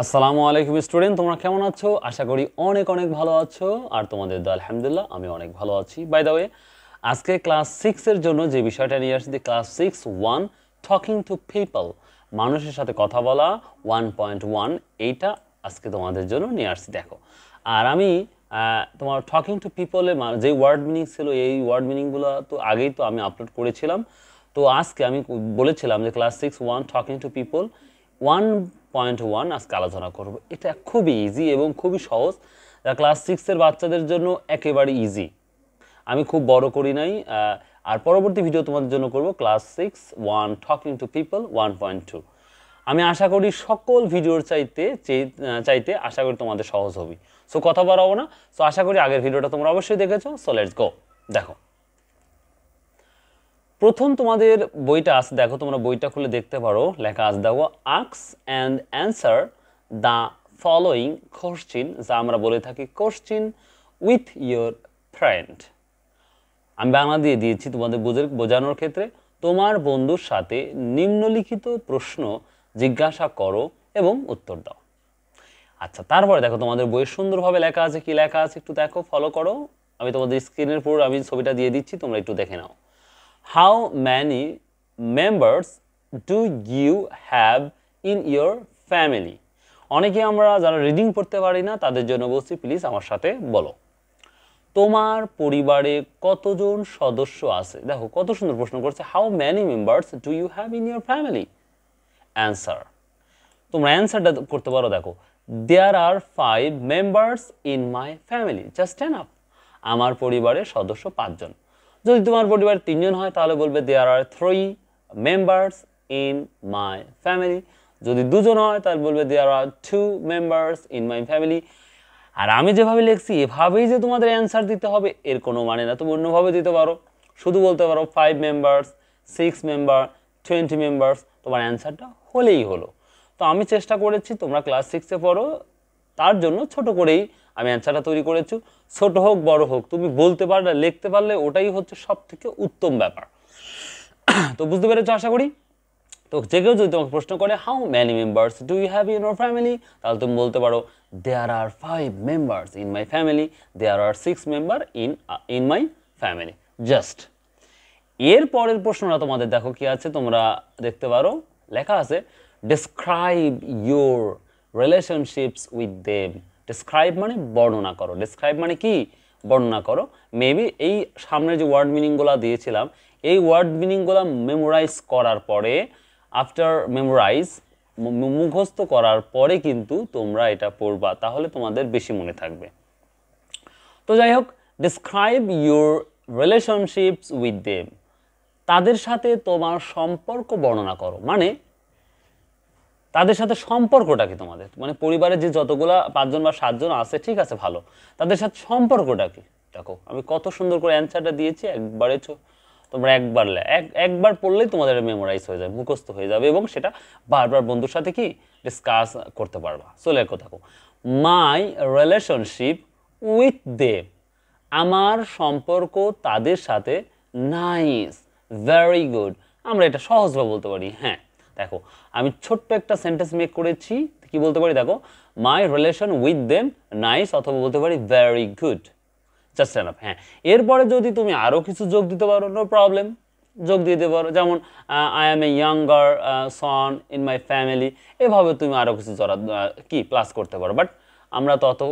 আসসালামু আলাইকুম স্টুডেন্ট, তোমরা কেমন আছো? আশা করি অনেক অনেক ভালো আছো। আর তোমাদের দোয়া আলহামদুলিল্লাহ আমি অনেক ভালো আছি। বাই দ্য ওয়ে, আজকে ক্লাস 6 এর জন্য যে বিষয়টা নিয়ে আসছি, ক্লাস 6 টকিং টু পিপল, মানুষের সাথে কথা বলা 1.1, এইটা আজকে তোমাদের জন্য নিয়ে আসছি। দেখো, আর আমি তোমার টকিং টু পিপলের যে ওয়ার্ড মিনিং ছিল, এই ওয়ার্ড মিনিংগুলো তো আগেই তো আমি আপলোড করেছিলাম। তো আজকে আমি বলেছিলাম যে ক্লাস 6 টকিং টু পিপল 1.1 আজকে আলোচনা করব। এটা খুবই ইজি এবং খুবই সহজ, যা ক্লাস 6-এর বাচ্চাদের জন্য একেবারে ইজি। আমি খুব বড় করি নাই। আর পরবর্তী ভিডিও তোমাদের জন্য করব ক্লাস 6 টকিং টু পিপল 1.2। আমি আশা করি সকল ভিডিওর চাইতে আশা করি তোমাদের সহজ হবে। সো কথা বাড়াবো না। সো আশা করি আগের ভিডিওটা তোমরা অবশ্যই দেখেছো। So let's go. দেখো, প্রথম তোমাদের বইটা আছে, দেখো তোমরা বইটা খুলে দেখতে পারো। লেখা আছে দেখো, ask and answer the following question, যা আমরা বলে থাকি কোশ্চিন উইথ ইয়োর ফ্রেন্ড। আমি বাংলা দিয়ে দিয়েছি তোমাদের বোঝানোর ক্ষেত্রে। তোমার বন্ধুর সাথে নিম্নলিখিত প্রশ্ন জিজ্ঞাসা করো এবং উত্তর দাও। আচ্ছা, তারপরে দেখো তোমাদের বইয়ের সুন্দরভাবে লেখা আছে। কি লেখা আছে একটু দেখো, ফলো করো। আমি তোমাদের স্ক্রিনের উপর আমি ছবিটা দিয়ে দিচ্ছি, তোমরা একটু দেখে নাও। How many members do you have in your family? অনেকে আমরা যারা রিডিং পড়তে পারি না তাদের জন্য বলছি, প্লিজ আমার সাথে বলো, তোমার পরিবারে কতজন সদস্য আছে? দেখো কত সুন্দর প্রশ্ন করছে, how many members do you have in your family? Answer, তোমরা অ্যান্সারটা করতে পারো। দেখো, there are 5 members in my family, just enough. আমার পরিবারের সদস্য 5 জন। যদি তোমার পরিবারে 3 জন হয় তাহলে বলবে দেয়ার আর 3 মেম্বার্স ইন মাই ফ্যামিলি। যদি 2 জন হয় তাহলে বলবে দেয়ার আর 2 মেম্বার্স ইন মাই ফ্যামিলি। আর আমি যেভাবে লিখছি এভাবেই যে তোমাদের অ্যান্সার দিতে হবে এর কোনো মানে না। তুমি অন্যভাবে দিতে পারো, শুধু বলতে পারো 5 মেম্বার্স, 6 মেম্বার, 20 মেম্বার্স, তোমার অ্যান্সারটা হলেই হলো। তো আমি চেষ্টা করেছি তোমরা ক্লাস 6-এ পড়ো, তার জন্য ছোট করেই আমি অ্যান্সারটা তৈরি করেছি। ছোট হোক বড় হোক, তুমি বলতে পারলে লিখতে পারলে ওটাই হচ্ছে সব থেকে উত্তম ব্যাপার। তো বুঝতে পেরেছো আশা করি। তো যে কেউ যদি তোমাকে প্রশ্ন করে how many members do you have in your family, তাহলে তুমি বলতে পারো there are 5 members in my family, there are 6 member in my family, just. এর পরের প্রশ্নটা তোমাদের দেখো কি আছে, তোমরা দেখতে পারো। লেখা আছে describe your relationships with them. Describe মানে বর্ণনা করো। ডেসক্রাইব মানে কি? বর্ণনা করো। মেবি এই সামনে যে ওয়ার্ড মিনিংগুলো দিয়েছিলাম, এই ওয়ার্ড মিনিংগুলো মেমোরাইজ করার পরে, আফটার মেমোরাইজ, মুখস্থ করার পরে কিন্তু তোমরা এটা পড়বা, তাহলে তোমাদের বেশি মনে থাকবে। তো যাই হোক, describe your relationships with them, তাদের সাথে তোমার সম্পর্ক বর্ণনা করো। মানে তাদের সাথে সম্পর্কটা কি তোমাদের, মানে পরিবারের যে যতগুলা 5 জন বা 7 জন আছে, ঠিক আছে ভালো, তাদের সাথে সম্পর্কটা কি। দেখো আমি কত সুন্দর করে অ্যান্সারটা দিয়েছি, একবারে তোমরা একবার পড়লেই তোমাদের মেমোরাইজ হয়ে যাবে, মুখস্থ হয়ে যাবে, এবং সেটা বারবার বন্ধুর সাথে কি ডিসকাস করতে পারবা। চলে দেখো, মাই রিলেশনশিপ উইথ দেম, আমার সম্পর্ক তাদের সাথে নাইস, ভেরি গুড। আমরা এটা সহজভাবে বলতে পারি। হ্যাঁ দেখো, আমি ছোট্ট একটা সেন্টেন্স মেক করেছি। কি বলতে পারি দেখো, মাই রিলেশন উইথ দেম নাইস, অথবা বলতে পারি ভেরি গুড, জাস্ট এনাফ। হ্যাঁ, এরপরে যদি তুমি আরও কিছু যোগ দিতে পারো, নো প্রবলেম, যোগ দিতে পারো। যেমন I M a younger son in my family, এভাবে তুমি আরও কিছু কি প্লাস করতে পারো। বাট আমরা তো অত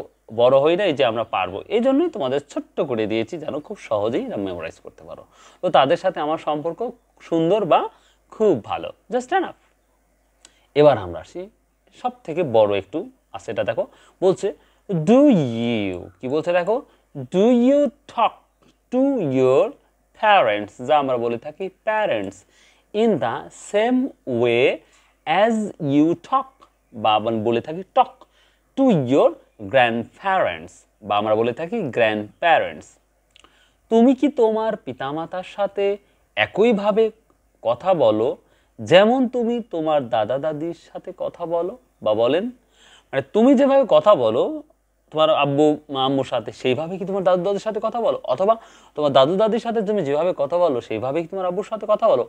বড় হই নাই যে আমরা পারবো, এই জন্যই তোমাদের ছোট্ট করে দিয়েছি যেন খুব সহজেই মেমোরাইজ করতে পারো। তো তাদের সাথে আমার সম্পর্ক সুন্দর বা খুব ভালো, জাস্ট এনাফ। এবার আমরা আসি সব থেকে বড় একটু আছে, এটা দেখো বলছে ডু ইউ, কি বলছে দেখো, do you talk to your parents, যা আমরা বলে থাকি parents, in the same way as you talk, বা বলে থাকি talk to your grandparents, বা আমরা বলে থাকি গ্র্যান্ড প্যারেন্টস। তুমি কি তোমার পিতামাতার সাথে একইভাবে কথা বলো যেমন তুমি তোমার দাদা দাদির সাথে কথা বলো বা বলেন? মানে তুমি যেভাবে কথা বলো তোমার আব্বু আম্মুর সাথে, সেইভাবে কি তোমার দাদু দাদির সাথে কথা বলো? অথবা তোমার দাদু দাদির সাথে তুমি যেভাবে কথা বলো সেইভাবে কি তোমার আব্বুর সাথে কথা বলো?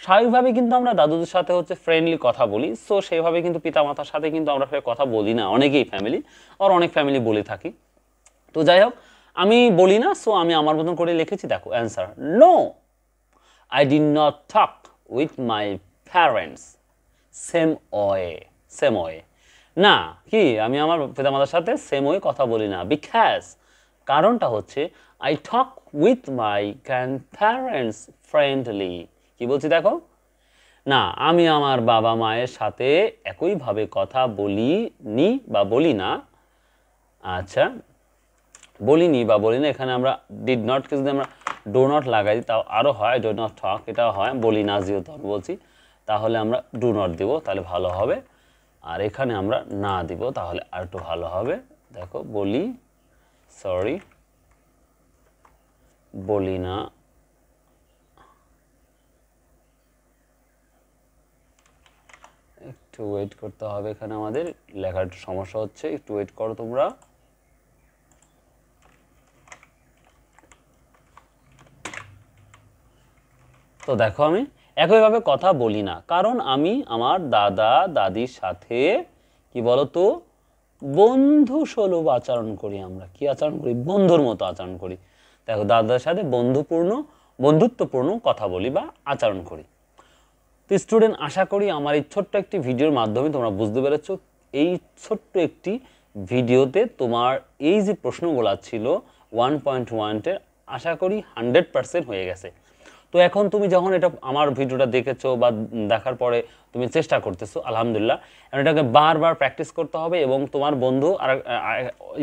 স্বাভাবিকভাবে কিন্তু আমরা দাদুদের সাথে হচ্ছে ফ্রেন্ডলি কথা বলি, সো সেইভাবে কিন্তু পিতামাতার সাথে কিন্তু আমরা কথা বলি না, অনেকেই ফ্যামিলি আর অনেক ফ্যামিলি বলে থাকি। তো যাই হোক, আমি বলি না, সো আমি আমার মতন করে লিখেছি। দেখো answer, no I did not talk with my parents same way. Same way না, কি আমি আমার পিতামাতার সাথে সেম ওয়ে কথা বলি না, বিকজ কারণটা হচ্ছে I talk with my grandparents friendly. কি বলছি দেখো, না আমি আমার বাবা মায়ের সাথে একইভাবে কথা বলিনি বা বলি না। আচ্ছা, বলিনি বা বলি না, এখানে আমরা ডিড নট কে যদি আমরা ডো নট লাগাই তাও আরও হয়, ডো নট টক এটাও হয়, বলি না যেহেতু আমি বলছি, তাহলে আমরা ডু নট দিব, তাহলে ভালো হবে। আর এখানে আমরা না দিব, তাহলে আর একটু ভালো হবে। দেখো বলি, সরি বলি না, একটু ওয়েট করতে হবে, এখানে আমাদের লেখার একটু সমস্যা হচ্ছে, একটু ওয়েট করো তোমরা। তো দেখো আমি একইভাবে কথা বলি না, কারণ আমি আমার দাদা দাদির সাথে কি বলতো বন্ধু সুলভ আচরণ করি। আমরা কি আচরণ করি? বন্ধুর মতো আচরণ করি। দেখো দাদার সাথে বন্ধুত্বপূর্ণ কথা বলি বা আচরণ করি। তো স্টুডেন্ট, আশা করি আমার এই ছোট্ট একটি ভিডিওর মাধ্যমে তোমরা বুঝতে পেরেছো। এই ছোট্ট একটি ভিডিওতে তোমার এই যে প্রশ্নগুলো ছিল 1.1-এর, আশা করি 100% হয়ে গেছে। তো এখন তুমি যখন এটা আমার ভিডিওটা দেখেছো বা দেখার পরে তুমি চেষ্টা করতেছো, আলহামদুলিল্লাহ, এটাকে বারবার প্র্যাকটিস করতে হবে। এবং তোমার বন্ধু আর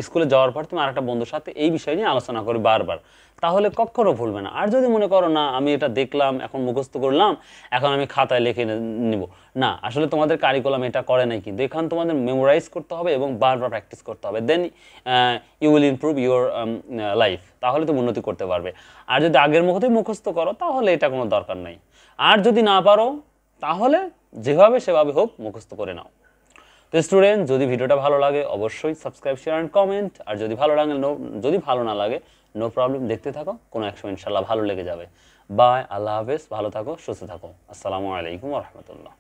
স্কুলে যাওয়ার পর তুমি আরেকটা বন্ধুর সাথে এই বিষয় নিয়ে আলোচনা করবে বারবার, তাহলে কখনো ভুলবে না। আর যদি মনে করো না আমি এটা দেখলাম এখন মুখস্থ করলাম এখন আমি খাতায় লিখে নিব, না, আসলে তোমাদের কারিকুলাম এটা করে নাই, কিন্তু এখানে তোমাদের মেমোরাইজ করতে হবে এবং বারবার প্র্যাকটিস করতে হবে, then you will improve your life, তাহলে তুমি উন্নতি করতে পারবে। আর যদি আগের মুখতেই মুখস্থ করো তাহলে এটা কোনো দরকার নাই। আর যদি না পারো তাহলে যেভাবে সেভাবে হোক মুখস্থ করে নাও। তো স্টুডেন্ট, যদি ভিডিওটা ভালো লাগে অবশ্যই সাবস্ক্রাইব, শেয়ার অ্যান্ড কমেন্ট। আর যদি ভালো না লাগে নো প্রবলেম, দেখতে থাকো, কোনো এক সময় ইনশাল্লাহ ভালো লেগে যাবে। বাই, আল্লাহ হাফেজ, ভালো থাকো, সুস্থ থাকো, আসসালামু আলাইকুম ওয়া রাহমাতুল্লাহ।